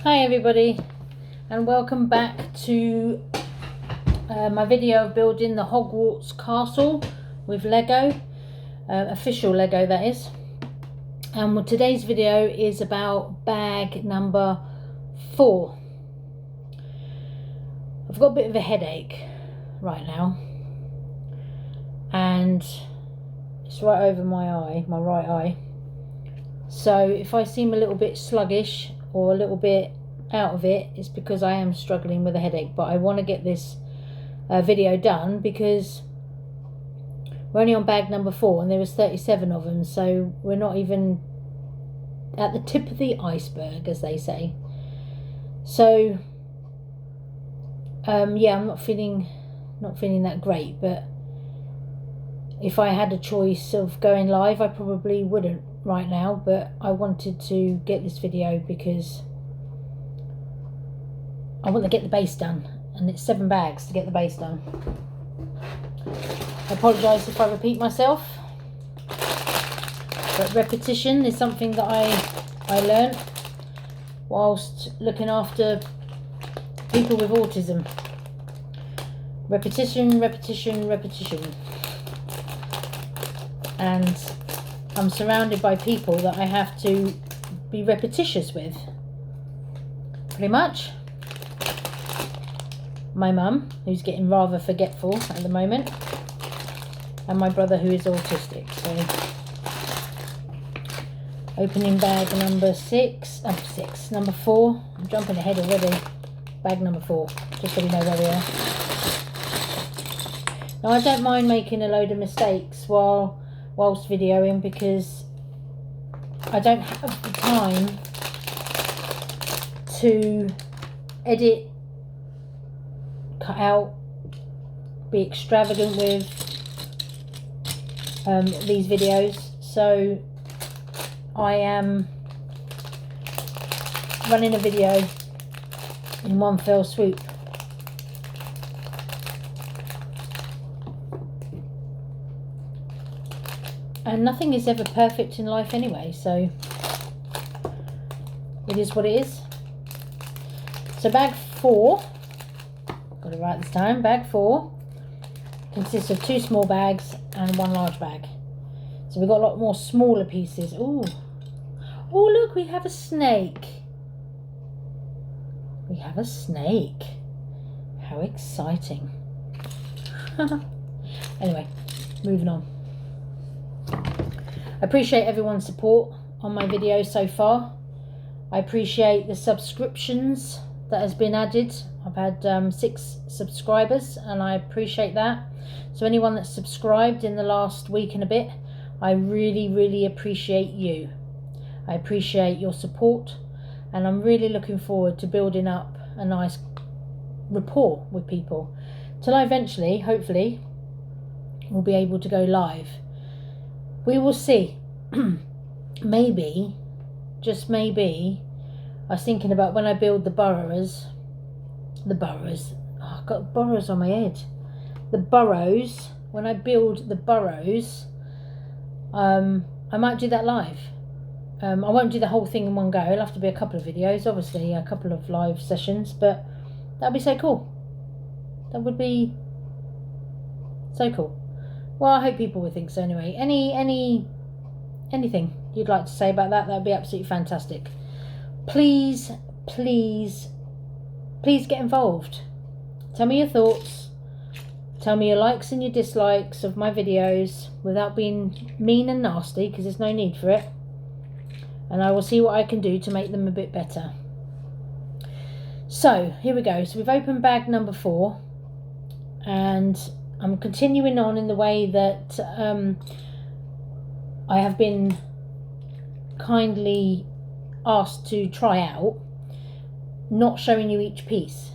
Hi everybody, and welcome back to my video of building the Hogwarts castle with Lego, official Lego that is. And today's video is about bag number 4. I've got a bit of a headache right now, and it's right over my eye, my right eye. So if I seem a little bit sluggish or a little bit out of it, it's because I am struggling with a headache. But I want to get this video done because we're only on bag number 4 and there was 37 of them, so we're not even at the tip of the iceberg, as they say. So yeah, I'm not feeling that great, but if I had a choice of going live, I probably wouldn't right now, but I wanted to get this video because I want to get the base done, and it's 7 bags to get the base done. I apologise if I repeat myself, but repetition is something that I learned whilst looking after people with autism. Repetition, repetition, repetition. And I'm surrounded by people that I have to be repetitious with, pretty much. My mum, who's getting rather forgetful at the moment, and my brother, who is autistic. So opening bag number 6, number 4. I'm jumping ahead already. Bag number 4, just so we know where we are. Now I don't mind making a load of mistakes whilst videoing, because I don't have the time to edit, cut out, be extravagant with these videos. So I am running a video in one fell swoop. And nothing is ever perfect in life anyway, so it is what it is. So bag 4, got it right this time, bag 4 consists of 2 small bags and 1 large bag. So we've got a lot more smaller pieces. Ooh. Oh look, we have a snake. We have a snake. How exciting. Anyway, moving on. I appreciate everyone's support on my videos so far. I appreciate the subscriptions that has been added. I've had 6 subscribers, and I appreciate that. So anyone that's subscribed in the last week and a bit, I really appreciate you. I appreciate your support, and I'm really looking forward to building up a nice rapport with people till I eventually, hopefully, will be able to go live. We will see. Maybe, just maybe, I was thinking about when I build the burrows, oh, I've got burrows on my head. The burrows, when I build the burrows, I might do that live. I won't do the whole thing in one go. It'll have to be a couple of videos, obviously, a couple of live sessions, but that'd be so cool. That would be so cool. Well, I hope people would think so anyway. Anything you'd like to say about that, that'd be absolutely fantastic. Please get involved. Tell me your thoughts. Tell me your likes and your dislikes of my videos without being mean and nasty, because there's no need for it. And I will see what I can do to make them a bit better. So, here we go. So we've opened bag number 4. And I'm continuing on in the way that I have been kindly asked to try out, not showing you each piece.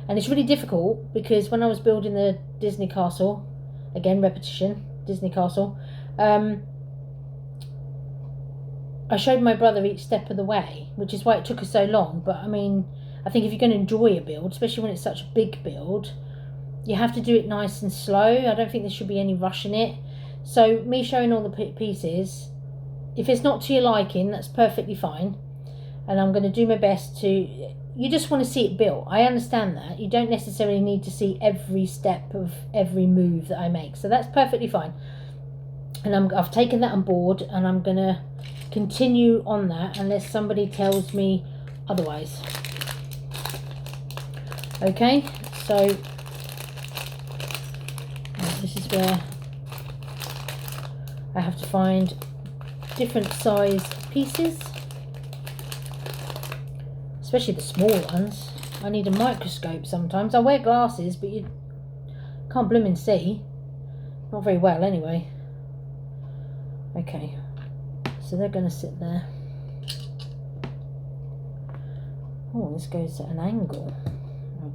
And it's really difficult because when I was building the Disney castle, again repetition, Disney castle, I showed my brother each step of the way, which is why it took us so long. But I mean, I think if you're going to enjoy a build, especially when it's such a big build, you have to do it nice and slow. I don't think there should be any rush in it. So me showing all the pieces, if it's not to your liking, that's perfectly fine. and I'm going to do my best to, you just want to see it built. I understand that. You don't necessarily need to see every step of every move that I make. So that's perfectly fine. And I've taken that on board, and I'm going to continue on that unless somebody tells me otherwise. Okay, so this is where I have to find different size pieces, especially the small ones. I need a microscope sometimes. I wear glasses, but you can't blooming see. Not very well anyway. Okay, so they're going to sit there. Oh, this goes at an angle.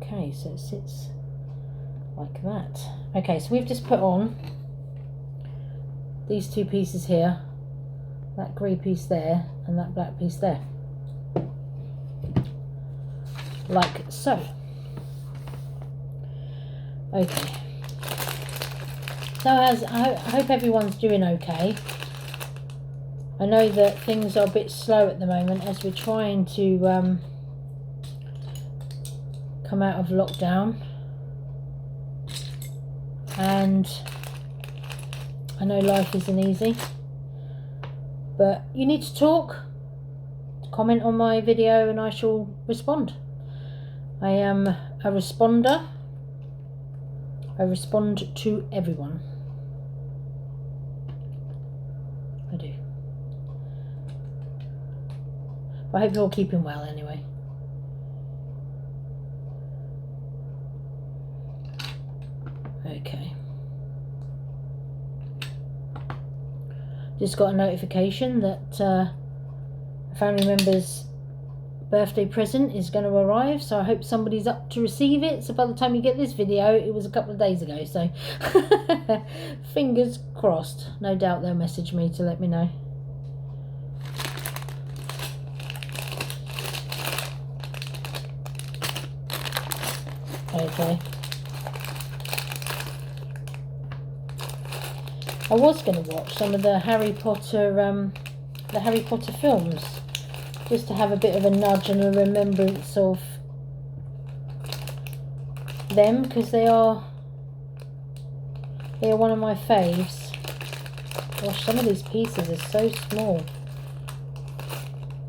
Okay, so it sits like that. Okay, so we've just put on these two pieces here, that grey piece there and that black piece there, like so. Okay, so I hope everyone's doing okay. I know that things are a bit slow at the moment as we're trying to come out of lockdown, and I know life isn't easy, but you need to talk, comment on my video, and I shall respond. I am a responder. I respond to everyone. I do. But I hope you're all keeping well anyway. Okay. Just got a notification that a family member's birthday present is going to arrive, so I hope somebody's up to receive it. So by the time you get this video, it was a couple of days ago, so fingers crossed. No doubt they'll message me to let me know. Okay. I was going to watch some of the Harry Potter films, just to have a bit of a nudge and a remembrance of them, because they are one of my faves. Gosh, some of these pieces are so small.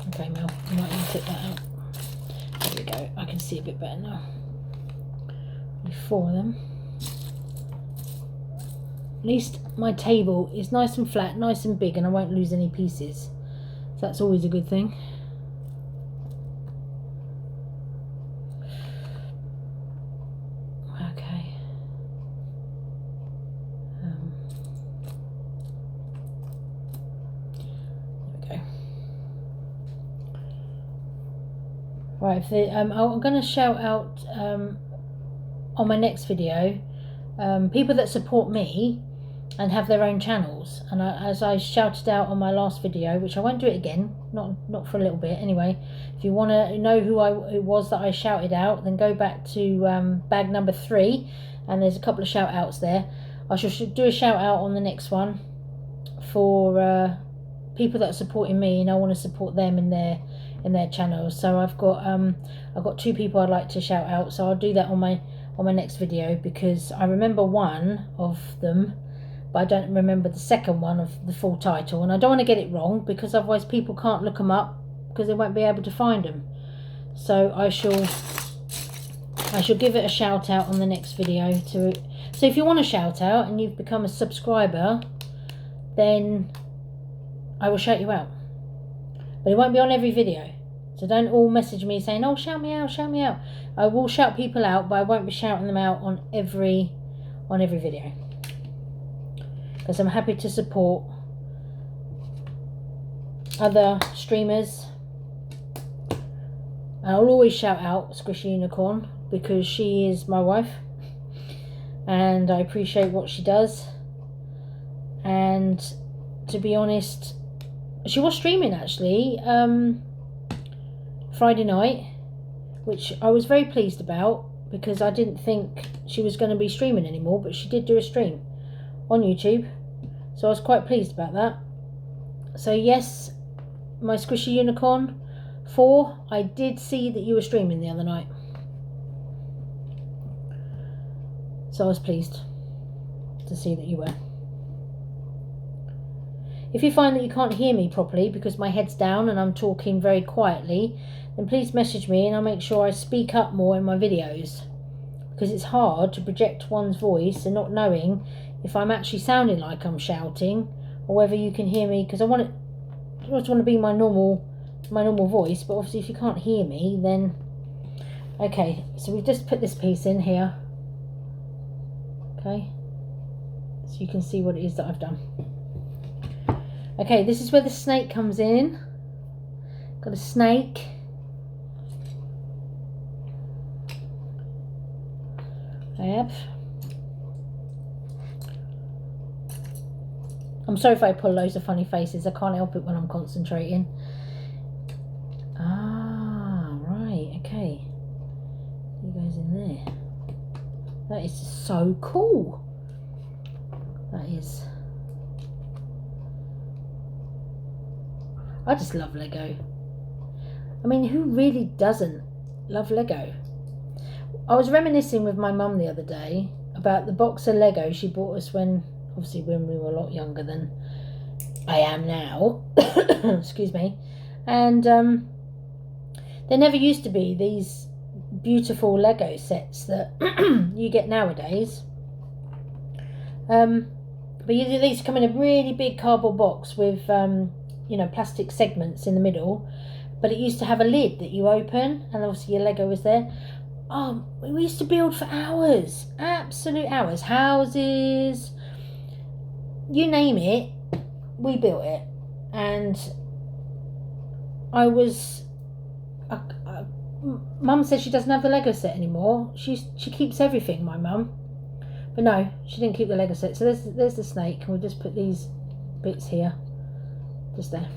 Okay, Mel, you might need to take that out. There we go. I can see a bit better now. 4 of them. At least my table is nice and flat, nice and big, and I won't lose any pieces. So that's always a good thing. Okay. There we go. Right, I'm going to shout out on my next video people that support me and have their own channels, and as I shouted out on my last video, which I won't do it again, not for a little bit anyway. If you want to know who it was that I shouted out, then go back to bag number 3, and there's a couple of shout outs there. I should do a shout out on the next one for people that are supporting me, and I want to support them in their channels. So I've got 2 people I'd like to shout out, so I'll do that on my next video, because I remember one of them, but I don't remember the second one of the full title, and I don't want to get it wrong, because otherwise people can't look them up because they won't be able to find them. So I shall give it a shout out on the next video. So if you want a shout out and you've become a subscriber, then I will shout you out, but it won't be on every video. So don't all message me saying, oh, shout me out, shout me out. I will shout people out, but I won't be shouting them out on every video, because I'm happy to support other streamers. I'll always shout out Squishy Unicorn, because she is my wife and I appreciate what she does. And to be honest, she was streaming actually Friday night, which I was very pleased about, because I didn't think she was going to be streaming anymore, but she did do a stream on YouTube, so I was quite pleased about that. So yes, my Squishy Unicorn, 4, I did see that you were streaming the other night. So I was pleased to see that you were. If you find that you can't hear me properly because my head's down and I'm talking very quietly, then please message me and I'll make sure I speak up more in my videos. Because it's hard to project one's voice and not knowing if I'm actually sounding like I'm shouting or whether you can hear me, because I just want to be my normal voice, but obviously if you can't hear me, then okay. So we've just put this piece in here, okay, so you can see what it is that I've done. Okay, this is where the snake comes in. Got a snake. I have. I'm sorry if I pull loads of funny faces. I can't help it when I'm concentrating. Ah, right, okay. He goes in there. That is so cool. That is. I just love Lego. I mean, who really doesn't love Lego? I was reminiscing with my mum the other day about the box of Lego she bought us when we were a lot younger than I am now. Excuse me. And there never used to be these beautiful Lego sets that you get nowadays. But these come in a really big cardboard box with plastic segments in the middle, but it used to have a lid that you open, and obviously your Lego was there. Oh, we used to build for hours, absolute hours. Houses, you name it, we built it. And Mum says she doesn't have the Lego set anymore. She keeps everything, my mum. But no, she didn't keep the Lego set. So there's the snake, and we'll just put these bits here, just there.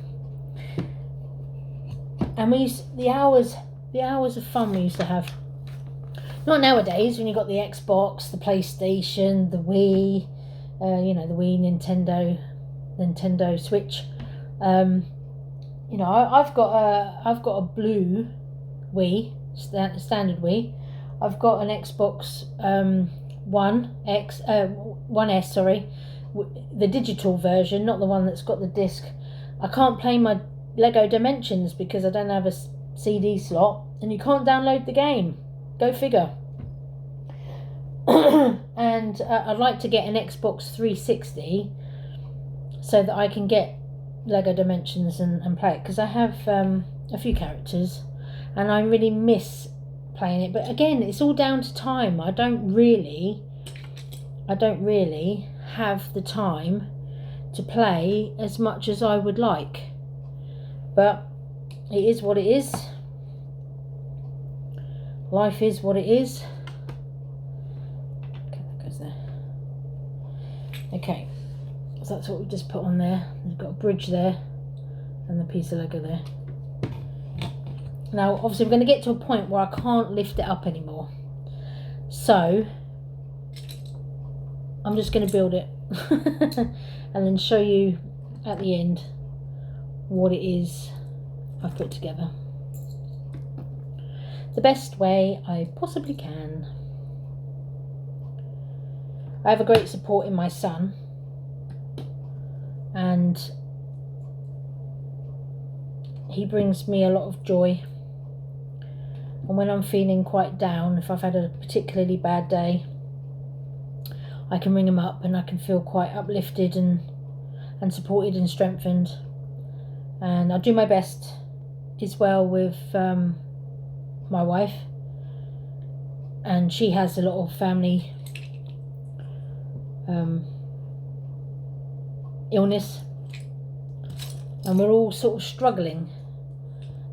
And the hours of fun we used to have. Not nowadays, when you've got the Xbox, the PlayStation, the Wii, the Wii, Nintendo Switch. I've got a blue Wii, standard Wii. I've got an Xbox One S, the digital version, not the one that's got the disc. I can't play my Lego Dimensions because I don't have a CD slot, and you can't download the game. Go figure. And I'd like to get an Xbox 360 so that I can get Lego Dimensions and play it, because I have a few characters and I really miss playing it. But again, it's all down to time. I don't really have the time to play as much as I would like, but it is what it is. Life is what it is. Okay, that goes there. Okay, so that's what we just put on there. We've got a bridge there and the piece of Lego there. Now obviously we're going to get to a point where I can't lift it up anymore, so I'm just going to build it and then show you at the end what it is I've put together the best way I possibly can. I have a great support in my son, and he brings me a lot of joy. And when I'm feeling quite down, if I've had a particularly bad day, I can ring him up and I can feel quite uplifted and supported and strengthened. And I'll do my best as well with my wife, and she has a lot of family illness, and we're all sort of struggling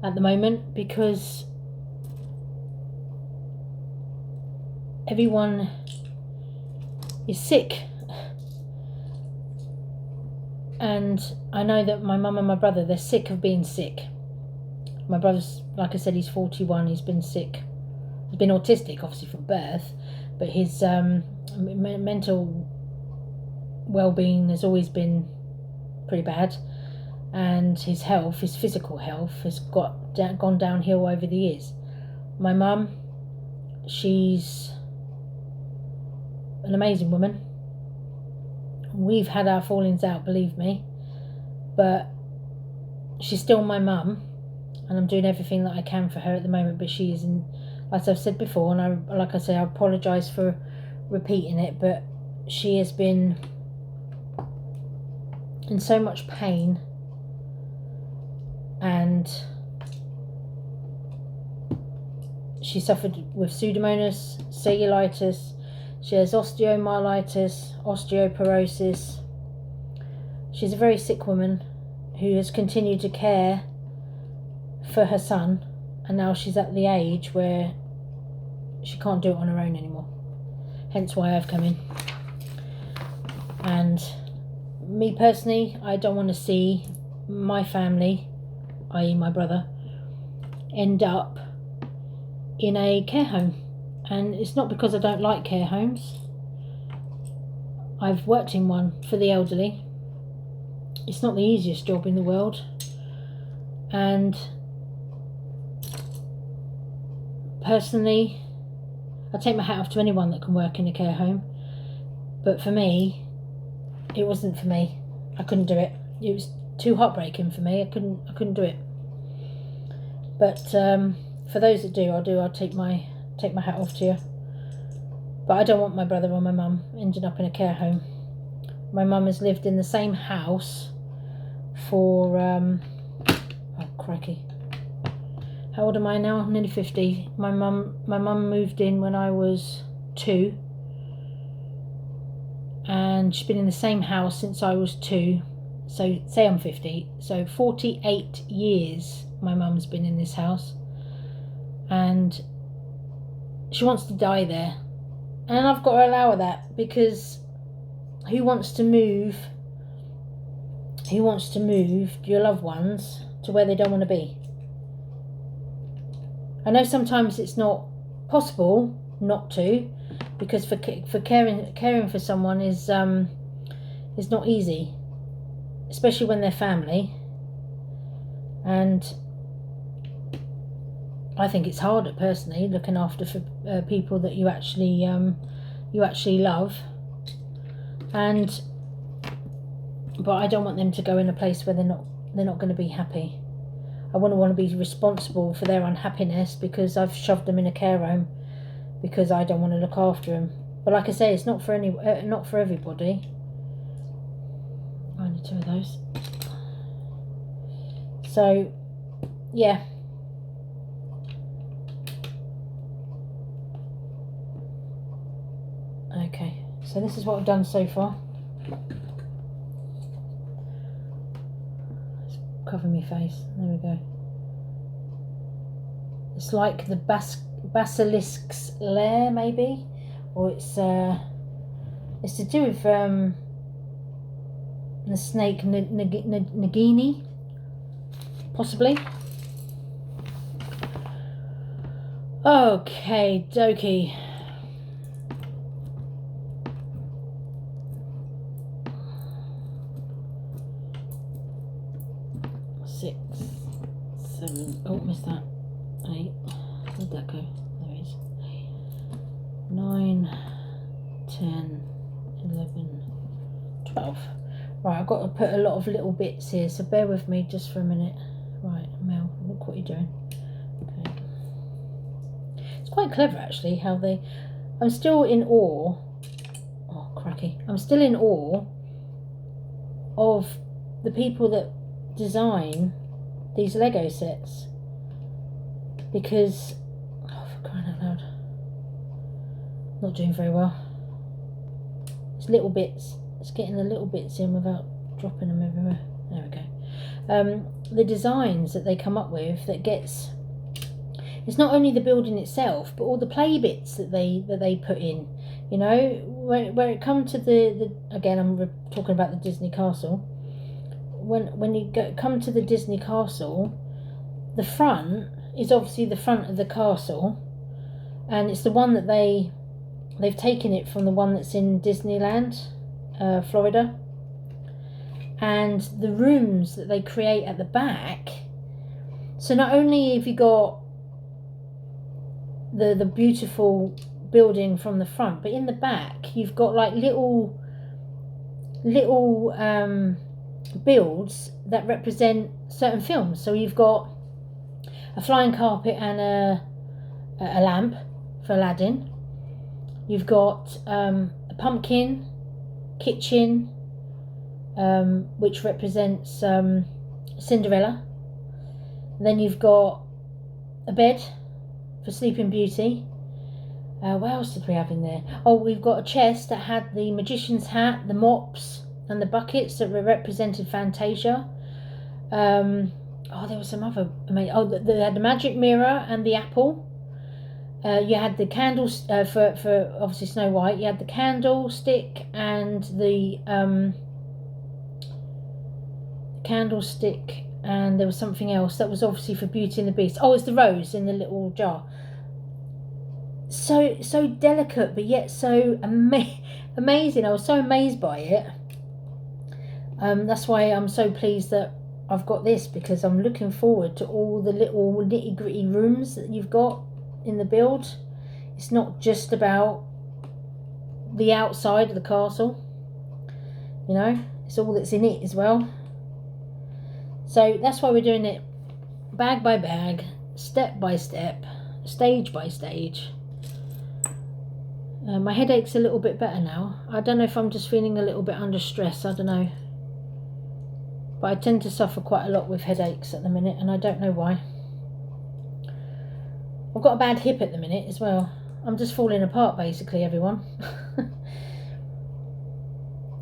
at the moment because everyone is sick. And I know that my mum and my brother, they're sick of being sick. My brother's, like I said, he's 41, he's been sick. He's been autistic, obviously, from birth, but his mental well-being has always been pretty bad. And his health, his physical health, has got gone downhill over the years. My mum, she's an amazing woman. We've had our fallings out, believe me, but she's still my mum, and I'm doing everything that I can for her at the moment. But she is in, as I've said before, and I apologise for repeating it, but she has been in so much pain, and she suffered with pseudomonas, cellulitis. She has osteomyelitis, osteoporosis. She's a very sick woman who has continued to care for her son, and now she's at the age where she can't do it on her own anymore. Hence why I've come in. And me personally, I don't want to see my family, i.e. my brother, end up in a care home. And it's not because I don't like care homes. I've worked in one for the elderly. It's not the easiest job in the world. And personally, I take my hat off to anyone that can work in a care home. But for me, it wasn't for me. I couldn't do it. It was too heartbreaking for me. I couldn't do it. But for those that do, I'll take my hat off to you. But I don't want my brother or my mum ending up in a care home. My mum has lived in the same house for oh crikey, how old am I now? I'm nearly 50. My mum moved in when I was 2, and she's been in the same house since I was 2. So say I'm 50, so 48 years my mum's been in this house, and she wants to die there, and I've got to allow her that, because who wants to move your loved ones to where they don't want to be? I know sometimes it's not possible not to, because for caring for someone is not easy, especially when they're family, and I think it's harder personally looking after for people that you actually love, but I don't want them to go in a place where they're not going to be happy. I wouldn't want to be responsible for their unhappiness because I've shoved them in a care home because I don't want to look after them. But like I say, it's not for everybody. I need 2 of those. So yeah. Okay, so this is what I've done so far. Let's cover my face. There we go. It's like the basilisk's lair, maybe, or it's to do with the snake Nagini, possibly. Okay, dokie. Oh, missed that. 8. Where'd that go? There it is. 9, 10, 11, 12. Right, I've got to put a lot of little bits here, so bear with me just for a minute. Right, Mel, look what you're doing. Okay. It's quite clever actually how they... I'm still in awe. Oh, cracky. I'm still in awe of the people that design these Lego sets, because, oh, for crying out loud, not doing very well. It's little bits. It's getting the little bits in without dropping them everywhere. There we go. The designs that they come up with, that gets, it's not only the building itself, but all the play bits that they put in. You know, where it comes to the again, I'm talking about the Disney castle. When you come to the Disney castle, the front is obviously the front of the castle, and it's the one that they've taken it from the one that's in Disneyland, Florida, and the rooms that they create at the back So not only have you got the beautiful building from the front, but in the back you've got like little builds that represent certain films. So you've got a flying carpet and a lamp for Aladdin. You've got a pumpkin kitchen, which represents Cinderella. Then you've got a bed for Sleeping Beauty. What else did we have in there? Oh, we've got a chest that had the magician's hat, the mops, and the buckets that represented Fantasia. There was some other amazing. Oh, they had the magic mirror and the apple. You had the candles for obviously Snow White. You had the candlestick and the candlestick, and there was something else that was obviously for Beauty and the Beast. Oh, it's the rose in the little jar. So delicate, but yet so amazing. I was so amazed by it. That's why I'm so pleased that I've got this, because I'm looking forward to all the little nitty-gritty rooms that you've got in the build. It's not just about the outside of the castle, you know, it's all that's in it as well. So that's why we're doing it bag by bag, step by step, stage by stage. My headache's a little bit better now. I don't know if I'm just feeling a little bit under stress, I don't know. But I tend to suffer quite a lot with headaches at the minute, and I don't know why. I've got a bad hip at the minute as well. I'm just falling apart basically, everyone.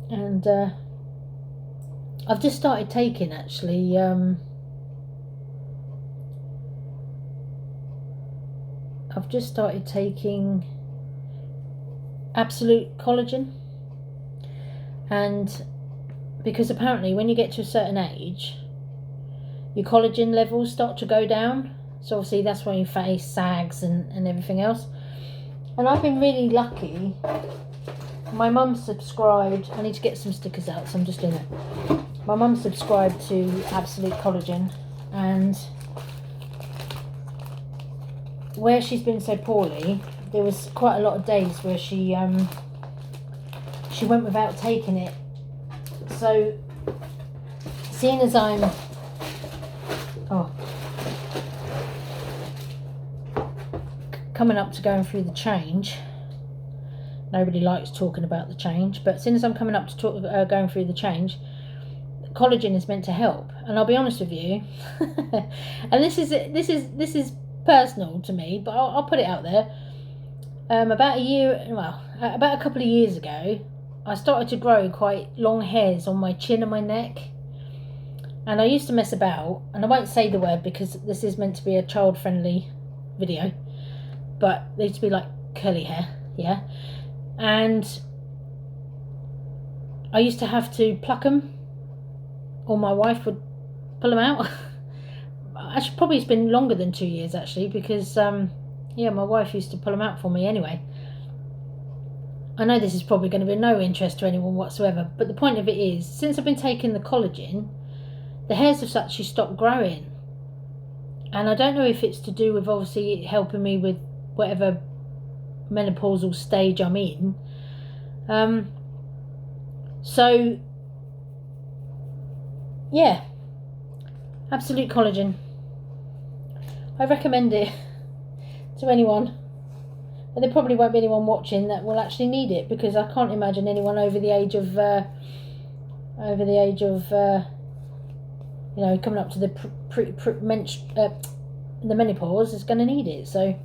And I've just started taking actually Absolute Collagen, and because apparently when you get to a certain age your collagen levels start to go down, so obviously that's when your face sags and everything else. And I've been really lucky. My mum subscribed, I need to get some stickers out, so I'm just doing it. My mum subscribed to Absolute Collagen, and where she's been so poorly, there was quite a lot of days where she went without taking it. So seeing as I'm coming up to going through the change, nobody likes talking about the change, but seeing as I'm coming up to going through the change, collagen is meant to help. And I'll be honest with you, and this is personal to me, but I'll put it out there. About a couple of years ago, I started to grow quite long hairs on my chin and my neck, and I used to mess about, and I won't say the word because this is meant to be a child-friendly video, but they used to be like curly hair, yeah, and I used to have to pluck them, or my wife would pull them out. Actually, probably it's been longer than 2 years actually, because my wife used to pull them out for me anyway. I know this is probably going to be no interest to anyone whatsoever, but the point of it is, since I've been taking the collagen, the hairs have actually stopped growing. And I don't know if it's to do with obviously helping me with whatever menopausal stage I'm in. So, yeah, Absolute Collagen. I recommend it to anyone. But there probably won't be anyone watching that will actually need it, because I can't imagine anyone over the age of coming up to the the menopause is going to need it. So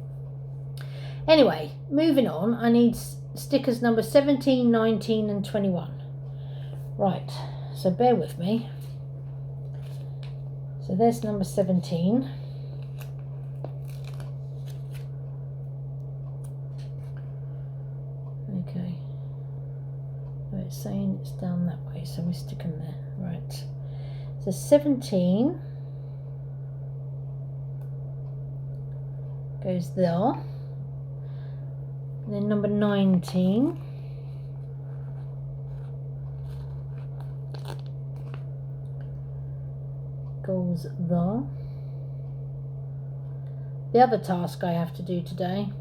anyway, moving on, I need stickers number 17, 19 and 21. Right, so bear with me. So there's number 17. Okay, it's saying it's down that way, so we stick them there. Right, so 17 goes there, and then number 19 goes there, The other task I have to do today,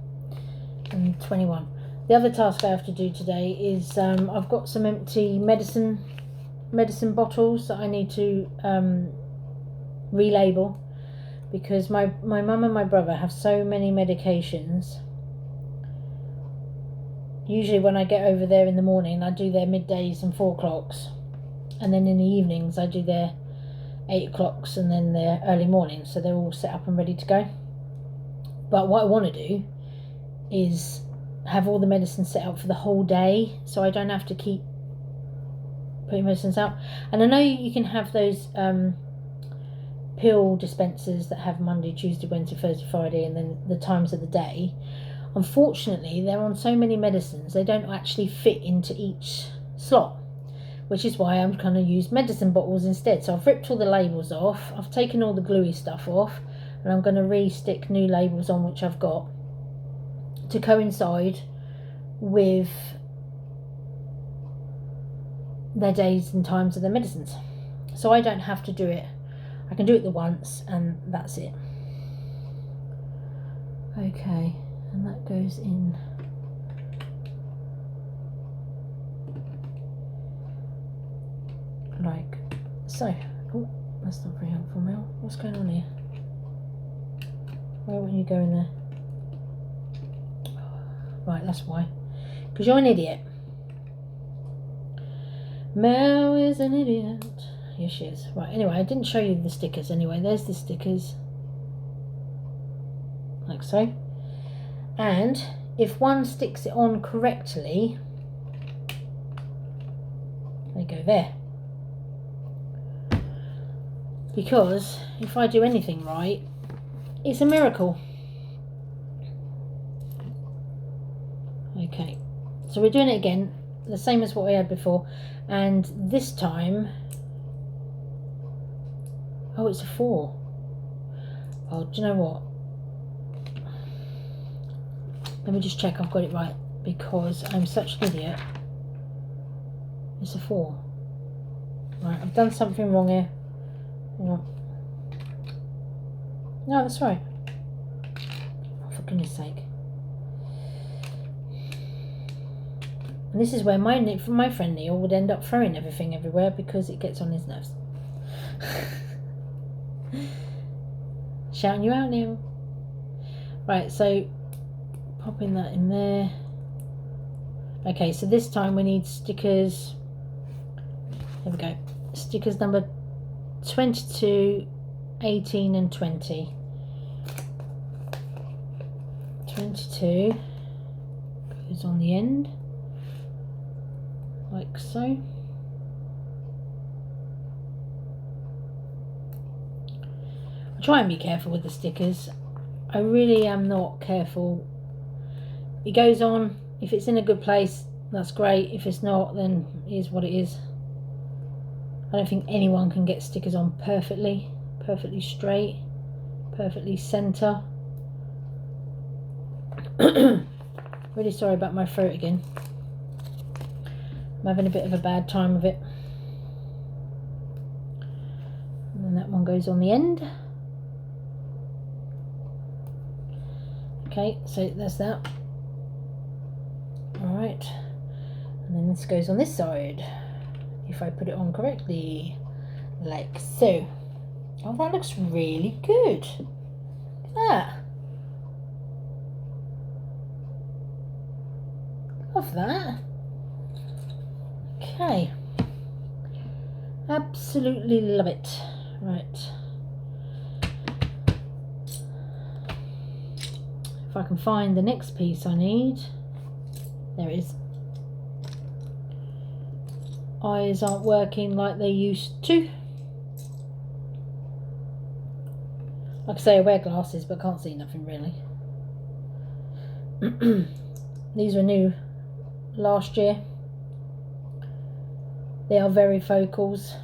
and 21. The other task I have to do today is I've got some empty medicine bottles that I need to relabel, because my mum and my brother have so many medications. Usually when I get over there in the morning, I do their middays and 4 o'clocks, and then in the evenings I do their 8 o'clocks and then their early mornings, so they're all set up and ready to go. But what I want to do is have all the medicine set up for the whole day, so I don't have to keep putting medicines out. And I know you can have those pill dispensers that have Monday, Tuesday, Wednesday, Thursday, Friday, and then the times of the day. Unfortunately, they're on so many medicines, they don't actually fit into each slot, which is why I'm going to use medicine bottles instead. So I've ripped all the labels off, I've taken all the gluey stuff off, and I'm going to re-stick new labels on, which I've got, to coincide with their days and times of their medicines. So I don't have to do it. I can do it the once and that's it. Okay, and that goes in. Like so. Oh, that's not very helpful, Mel. What's going on here? Why won't you go in there? Right, that's why. Because you're an idiot. Mel is an idiot. Yes, she is. Right, anyway, I didn't show you the stickers anyway. There's the stickers. Like so. And if one sticks it on correctly, they go there. Because if I do anything right, it's a miracle. Okay, so we're doing it again, the same as what we had before, and this time, oh, it's a 4. Oh, do you know what? Let me just check I've got it right, because I'm such an idiot. It's a 4. Right, I've done something wrong here. Hang on. No, that's right. Oh, for goodness sake. And this is where my friend Neil would end up throwing everything everywhere, because it gets on his nerves. Shouting you out, Neil. Right, so popping that in there. Okay, so this time we need stickers. There we go. Stickers number 22, 18 and 20. 22 goes on the end, like so. I try and be careful with the stickers. I really am not careful. It goes on. If it's in a good place, that's great. If it's not, then it is what it is. I don't think anyone can get stickers on perfectly straight, perfectly centre. Really sorry about my throat again. I'm having a bit of a bad time of it. And then that one goes on the end. Okay, so there's that. Alright, and then this goes on this side, if I put it on correctly, like so. Oh, that looks really good. Look at that. Love that. Okay. Absolutely love it. Right. If I can find the next piece I need. There it is. Eyes aren't working like they used to. Like I say, I wear glasses but can't see nothing really. These were new last year. They are very focals,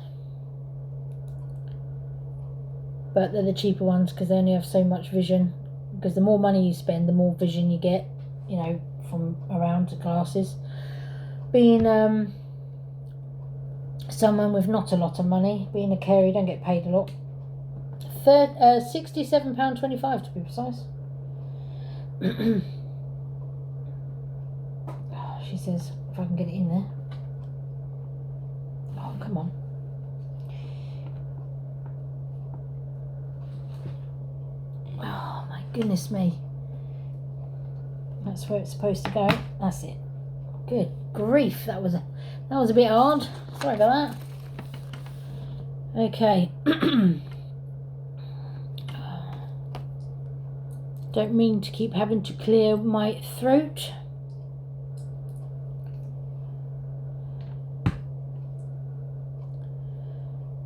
but they're the cheaper ones because they only have so much vision. Because the more money you spend, the more vision you get, you know, from around to glasses. Being someone with not a lot of money, being a carer, you don't get paid a lot. £67.25 to be precise. She says, if I can get it in there. Oh, come on. Oh, my goodness me. That's where it's supposed to go. That's it. Good grief. That was a bit hard. Sorry about that. Okay. Don't mean to keep having to clear my throat.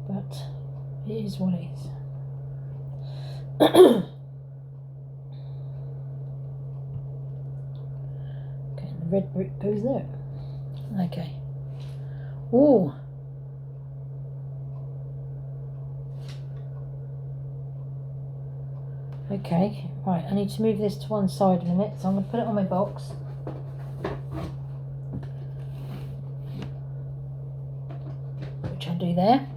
But it is what it is. Okay, the red brick goes there. Okay. Oh. Okay, right, I need to move this to one side a minute, so I'm going to put it on my box. Which I'll do there.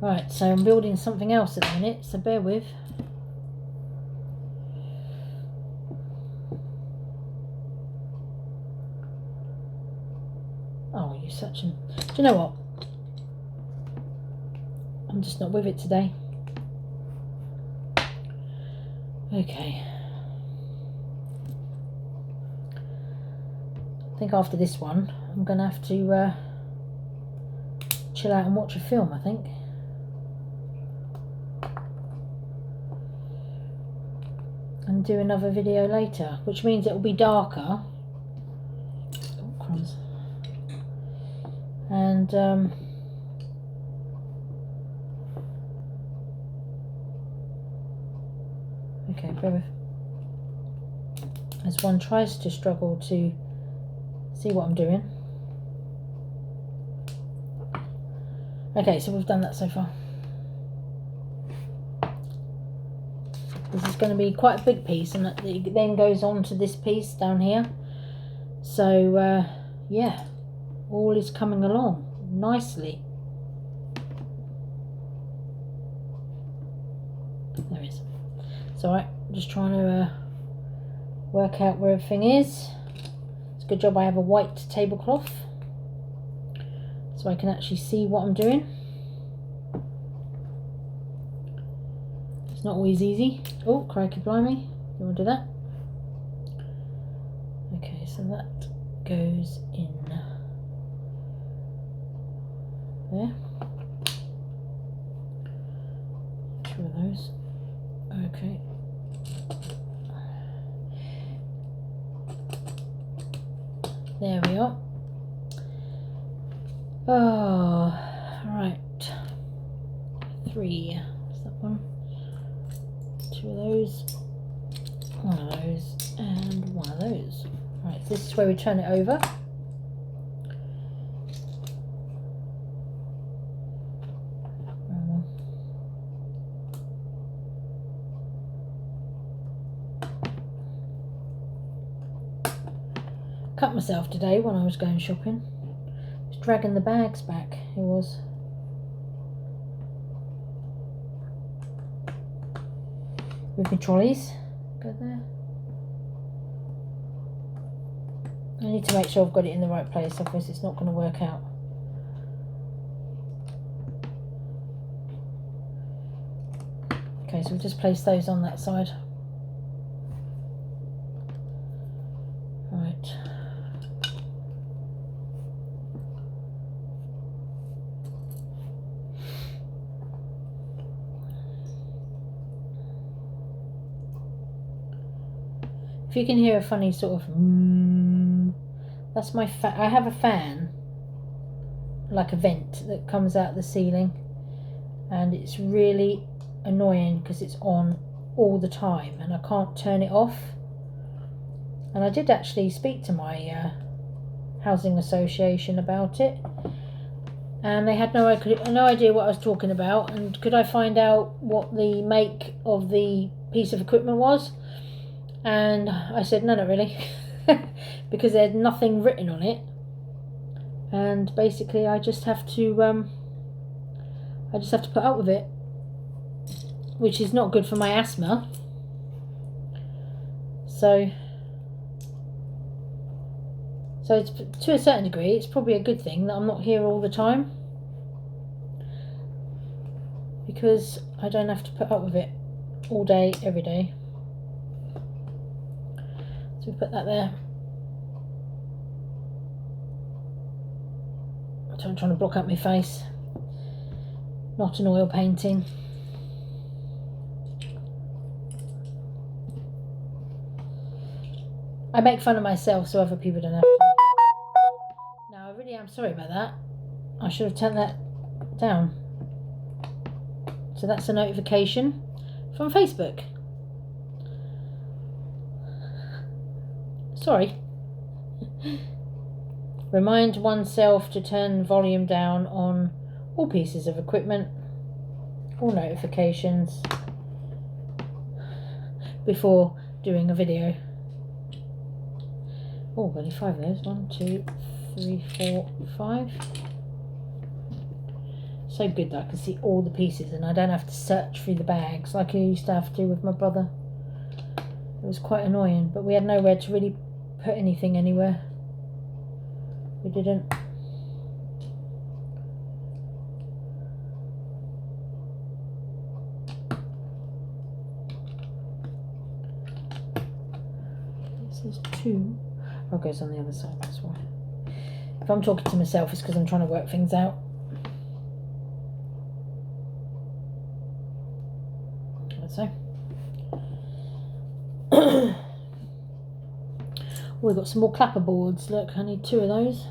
Right, so I'm building something else at the minute, so bear with. Oh, you're such an... Do you know what? I'm just not with it today. Okay. I think after this one, I'm going to have to chill out and watch a film, I think. And do another video later, which means it will be darker. Oh, crumbs. And okay, bear with. As one tries to struggle to see what I'm doing. Okay, so we've done that so far. This is going to be quite a big piece, and it then goes on to this piece down here. So yeah, all is coming along nicely. There it is. It's alright, I'm just trying to work out where everything is. It's a good job I have a white tablecloth, so I can actually see what I'm doing. It's not always easy. Oh, crikey blimey. You want to do that? Okay, so that goes in there. 2 of those. Okay. There we are. Oh, right. 3. Is that one? 2 of those. 1 of those. And 1 of those. Right, so this is where we turn it over. Cut myself today when I was going shopping. I was dragging the bags back. It was. With my trolleys. Go there. I need to make sure I've got it in the right place, otherwise it's not going to work out. Okay, so we'll just place those on that side. Right. If you can hear a funny sort of that's my I have a fan, like a vent that comes out the ceiling, and it's really annoying because it's on all the time and I can't turn it off. And I did actually speak to my housing association about it, and they had no idea what I was talking about, and could I find out what the make of the piece of equipment was. And I said, no, not really, because there's nothing written on it. And basically, I just have to put up with it, which is not good for my asthma. So it's, to a certain degree, it's probably a good thing that I'm not here all the time, because I don't have to put up with it all day, every day. So we put that there. So I'm trying to block up my face. Not an oil painting. I make fun of myself so other people don't have to. Now I really am sorry about that. I should have turned that down. So that's a notification from Facebook. Sorry. Remind oneself to turn volume down on all pieces of equipment, all notifications, before doing a video. Oh, only 5 of those. 1, 2, 3, 4, 5. So good that I can see all the pieces and I don't have to search through the bags like I used to have to with my brother. It was quite annoying, but we had nowhere to really put anything anywhere. We didn't. This is 2. Oh, it goes on the other side, that's why. If I'm talking to myself, it's because I'm trying to work things out. Like so. We've got some more clapper boards. Look, I need 2 of those.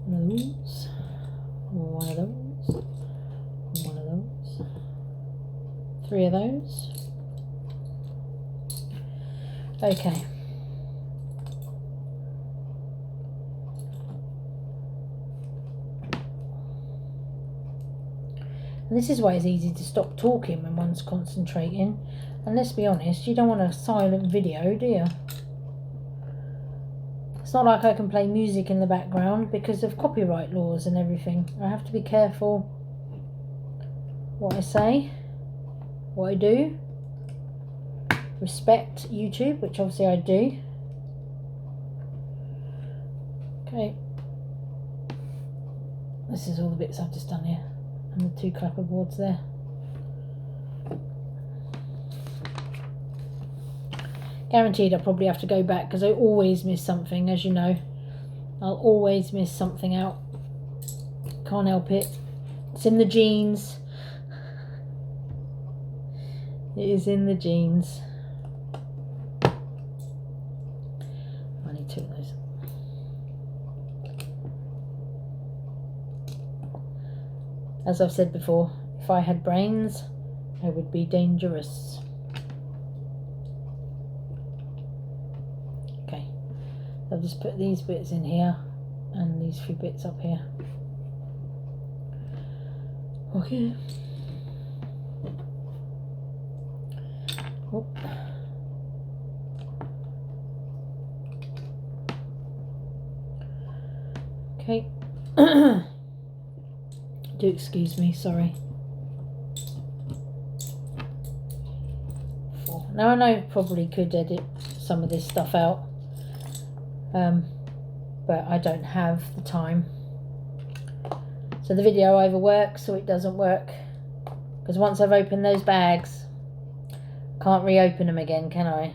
One of those. One of those. One of those. 3 of those. Okay. And this is why it's easy to stop talking when one's concentrating. And let's be honest, you don't want a silent video, do you? It's not like I can play music in the background because of copyright laws and everything. I have to be careful what I say, what I do. Respect YouTube, which obviously I do. Okay. This is all the bits I've just done here. And the 2 clapper boards there. Guaranteed I'll probably have to go back because I always miss something, as you know. I'll always miss something out. Can't help it. It's in the genes. It is in the genes. I need 2 of those. As I've said before, if I had brains, I would be dangerous. Okay, I'll just put these bits in here and these few bits up here. Okay. Oh. Okay. Do excuse me, sorry. 4. Now I know I probably could edit some of this stuff out, but I don't have the time. So the video either works or it doesn't work, because once I've opened those bags, can't reopen them again, can I?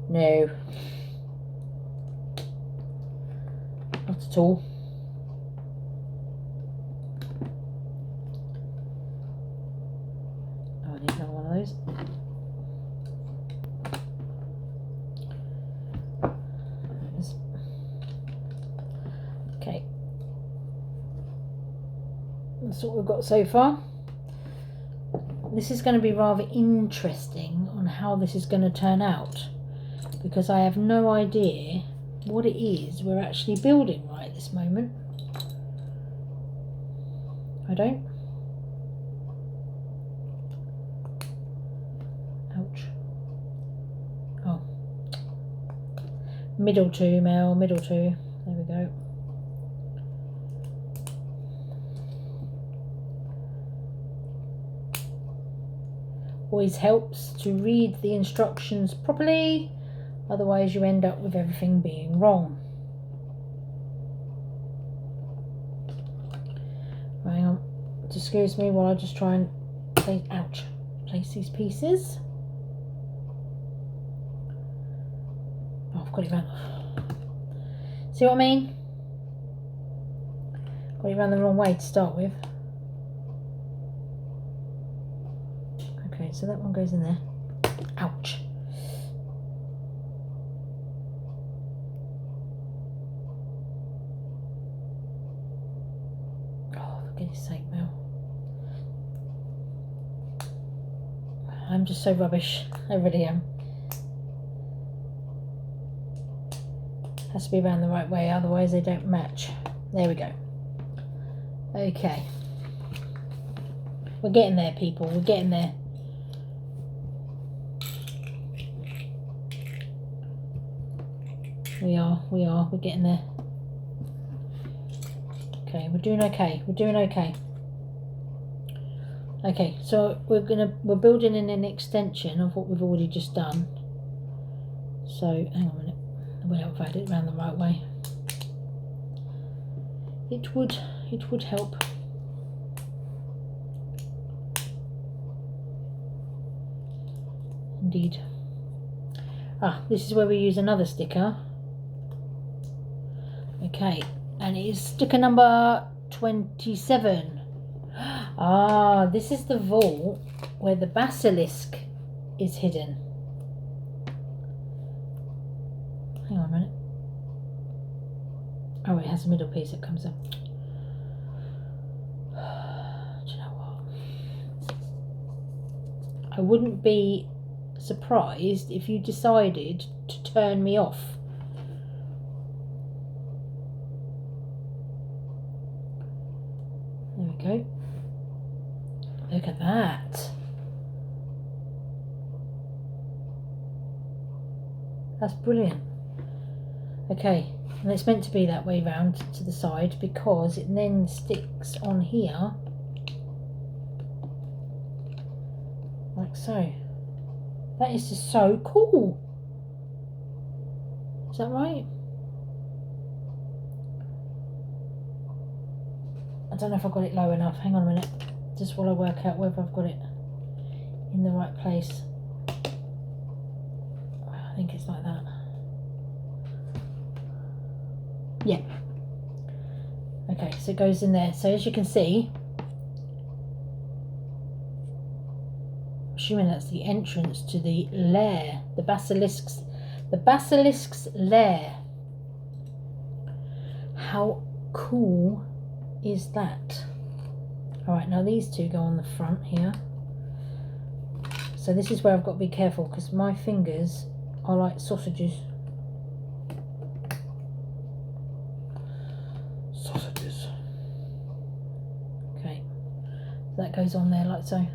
No. Not at all. Oh, I need another one of those. Okay. That's what we've got so far. This is going to be rather interesting on how this is going to turn out, because I have no idea what it is we're actually building right at this moment. I don't. Ouch. Oh. Middle 2, Mel, middle 2. There we go. Always helps to read the instructions properly, otherwise you end up with everything being wrong. Hang on, excuse me while I just try and place these pieces. Oh, I've got it round. See what I mean? Got it round the wrong way to start with. Okay, so that one goes in there. Ouch. Oh, for goodness sake, Mel. I'm just so rubbish. I really am. Has to be around the right way, otherwise they don't match. There we go. Okay. We're getting there, people. We're getting there. We're getting there. Okay, we're doing okay. We're doing okay. Okay, so we're building in an extension of what we've already just done. So hang on a minute. I will have had it around the right way. It would help. Indeed. Ah, this is where we use another sticker. Okay, and it is sticker number 27. Ah, this is the vault where the basilisk is hidden. Hang on a minute. Oh, it has a middle piece that comes up. Do you know what? I wouldn't be surprised if you decided to turn me off. There we go. Look at that. That's brilliant. Okay, and it's meant to be that way round to the side because it then sticks on here like so. That is just so cool. Is that right? I don't know if I've got it low enough. Hang on a minute. Just while I work out whether I've got it in the right place. I think it's like that. Yeah. Okay, so it goes in there. So as you can see, I'm assuming that's the entrance to the lair, the basilisk's lair. How cool is that? All right, now these two go on the front here. So this is where I've got to be careful because my fingers are like sausages. Sausages. Okay, so that goes on there like so.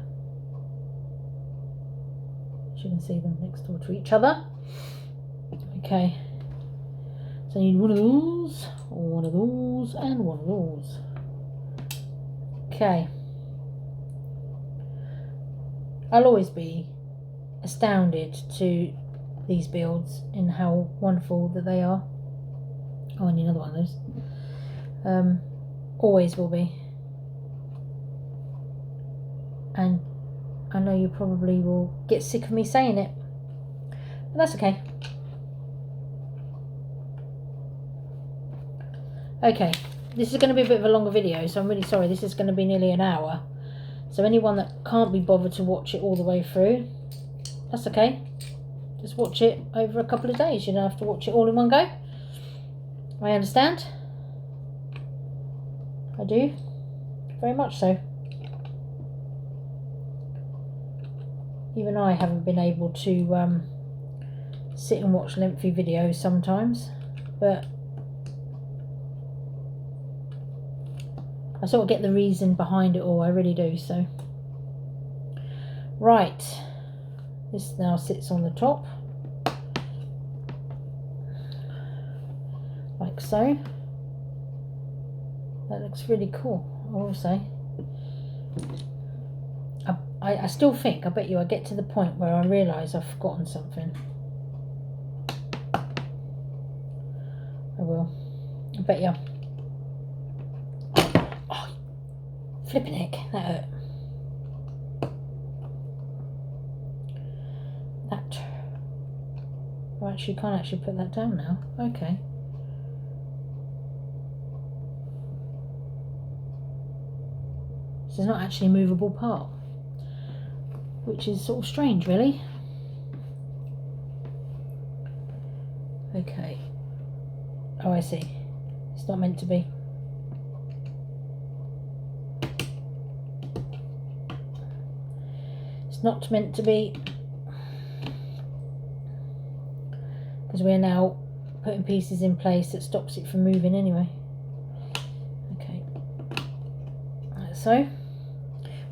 As you can see them next door to each other. Okay, so you need one of those, one of those, and one of those. Okay, I'll always be astounded to these builds in how wonderful that they are. Oh, I need another one of those. Always will be. And I know you probably will get sick of me saying it, but that's okay. Okay, this is going to be a bit of a longer video, so I'm really sorry. This is going to be nearly an hour. So anyone that can't be bothered to watch it all the way through, that's okay. Just watch it over a couple of days. You don't have to watch it all in one go. I understand. I do. Very much so. Even I haven't been able to sit and watch lengthy videos sometimes, but I sort of get the reason behind it all, I really do. So right, this now sits on the top like so. That looks really cool, I will say. I still think, I bet you I get to the point where I realise I've forgotten something. I will. I bet you. Oh, flipping heck, that hurt. That. Oh, actually, you can't actually put that down now. Okay. So it's not actually a movable part, which is sort of strange, really. Okay. Oh, I see. It's not meant to be. It's not meant to be. Because we're now putting pieces in place that stops it from moving anyway. Okay. Like so.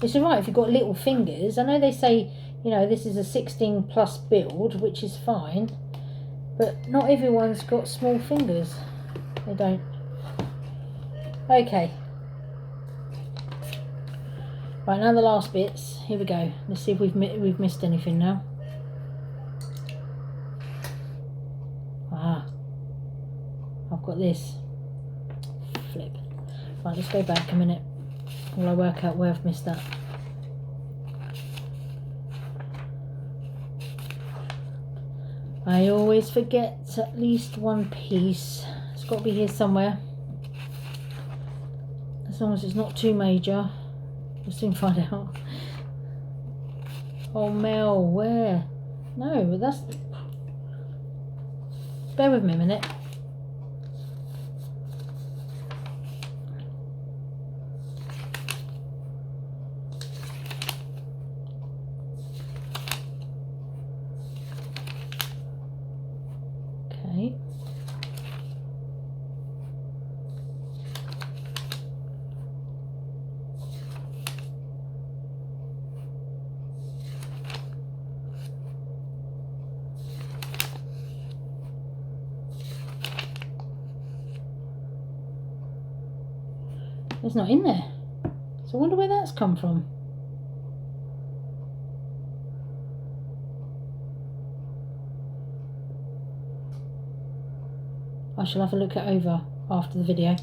Which is right if you've got little fingers. I know they say, you know, this is a 16 plus build, which is fine. But not everyone's got small fingers. They don't. Okay. Right, now the last bits. Here we go. Let's see if we've missed anything now. Ah. I've got this. Flip. Right, let's go back a minute while I work out where I've missed that. I always forget at least one piece. It's got to be here somewhere. As long as it's not too major. We'll soon find out. Oh, Mel, where? No, but that's... Bear with me a minute. Okay. It's not in there. So I wonder where that's come from. I shall have a look at over after the video,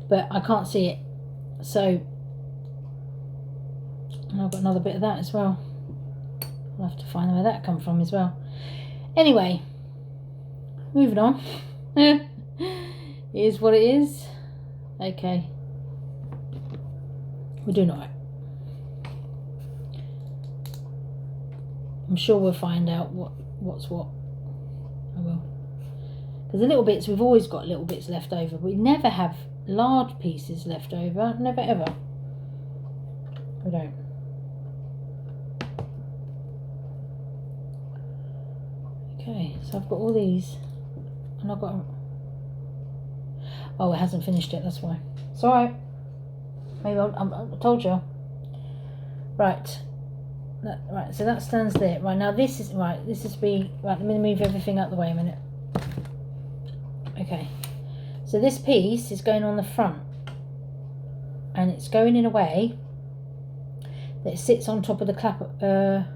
but I can't see it. So and I've got another bit of that as well. I'll have to find where that come from as well. Anyway, moving on. It is what it is. Okay. We're doing alright. I'm sure we'll find out what's what. I will. Because the little bits, we've always got little bits left over. We never have large pieces left over. Never ever. We don't. Okay, so I've got all these. And I've got... Oh, it hasn't finished yet, that's why. It's alright. Maybe I told you. Right. Right, so that stands there. Right, now this is... Right, this is be... Right, let me move everything out the way a minute. Okay. So this piece is going on the front. And it's going in a way that it sits on top of the clapper...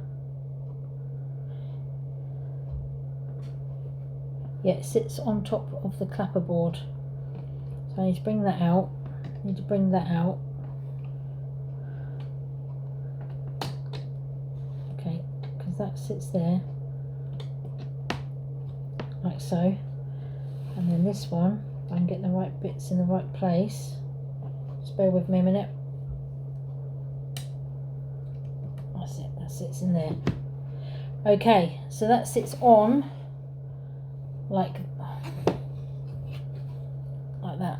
Yeah, it sits on top of the clapper board. So I need to bring that out. I need to bring that out. Okay, because that sits there. Like so. And then this one, if I can get the right bits in the right place. Just bear with me a minute. That's it, that sits in there. Okay, so that sits on like that.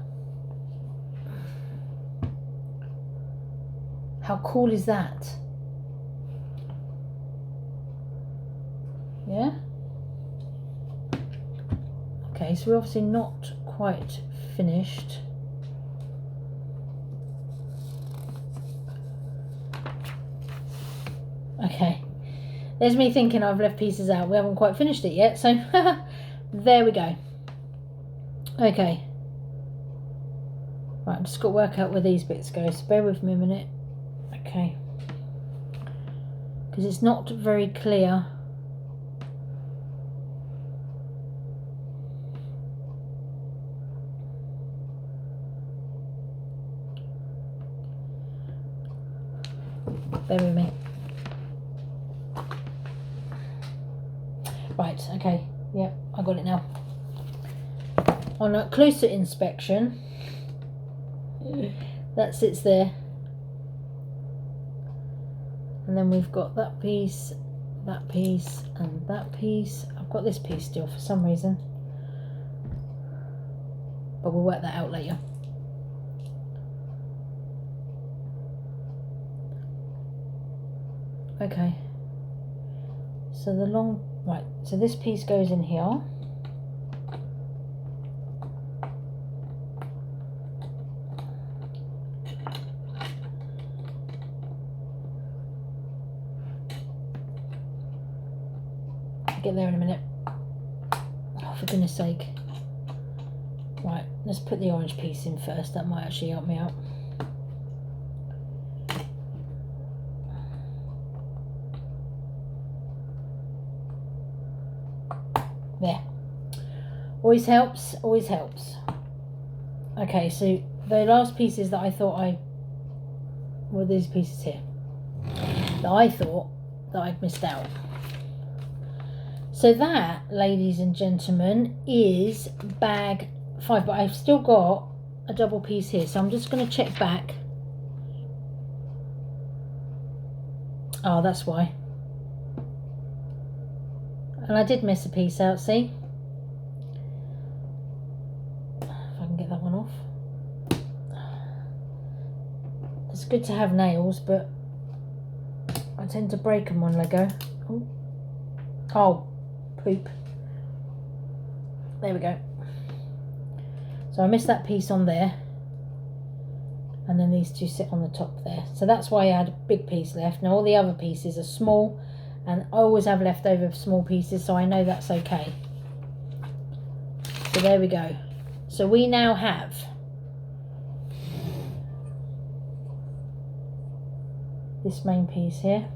How cool is that? Yeah? Okay, so we're obviously not quite finished. Okay, there's me thinking I've left pieces out. We haven't quite finished it yet, so there we go. Okay. Right, I've just got to work out where these bits go, so bear with me a minute. Okay. because it's not very clear. Bear with me. Right, okay, yeah, I got it now. On a closer inspection, that sits there. And then we've got that piece, and that piece. I've got this piece still for some reason, but we'll work that out later. Okay, so the long, right, so this piece goes in here. Get there in a minute. Oh, for goodness sake. Right, let's put the orange piece in first. That might actually help me out. There. Always helps, always helps. Okay, so the last pieces that I thought were these pieces here that I thought that I'd missed out. So that, ladies and gentlemen, is bag 5, but I've still got a double piece here, so I'm just going to check back. Oh, that's why. And I did miss a piece out, see? If I can get that one off. It's good to have nails, but I tend to break them on Lego. Oh, poop. There we go. So I missed that piece on there. And then these two sit on the top there. So that's why I had a big piece left. Now all the other pieces are small, and I always have leftover small pieces, so I know that's okay. So there we go. So we now have this main piece here.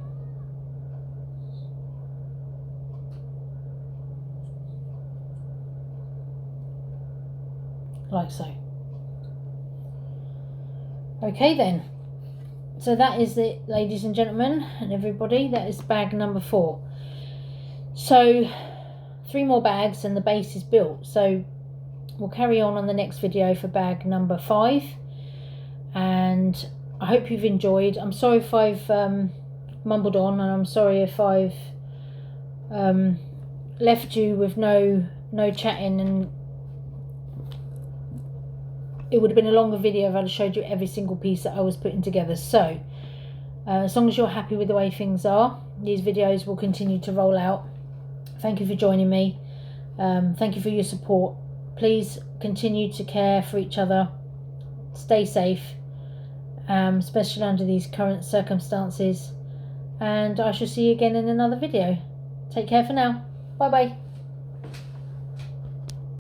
Like so. Okay then, so that is it, ladies and gentlemen and everybody. That is bag number 4. So 3 more bags and the base is built. So we'll carry on the next video for bag number 5, and I hope you've enjoyed. I'm sorry if I've mumbled on, and I'm sorry if I've left you with no chatting, and it would have been a longer video if I'd showed you every single piece that I was putting together. So as long as you're happy with the way things are, these videos will continue to roll out. Thank you for joining me. Thank you for your support. Please continue to care for each other. Stay safe, especially under these current circumstances. And I shall see you again in another video. Take care for now. Bye bye.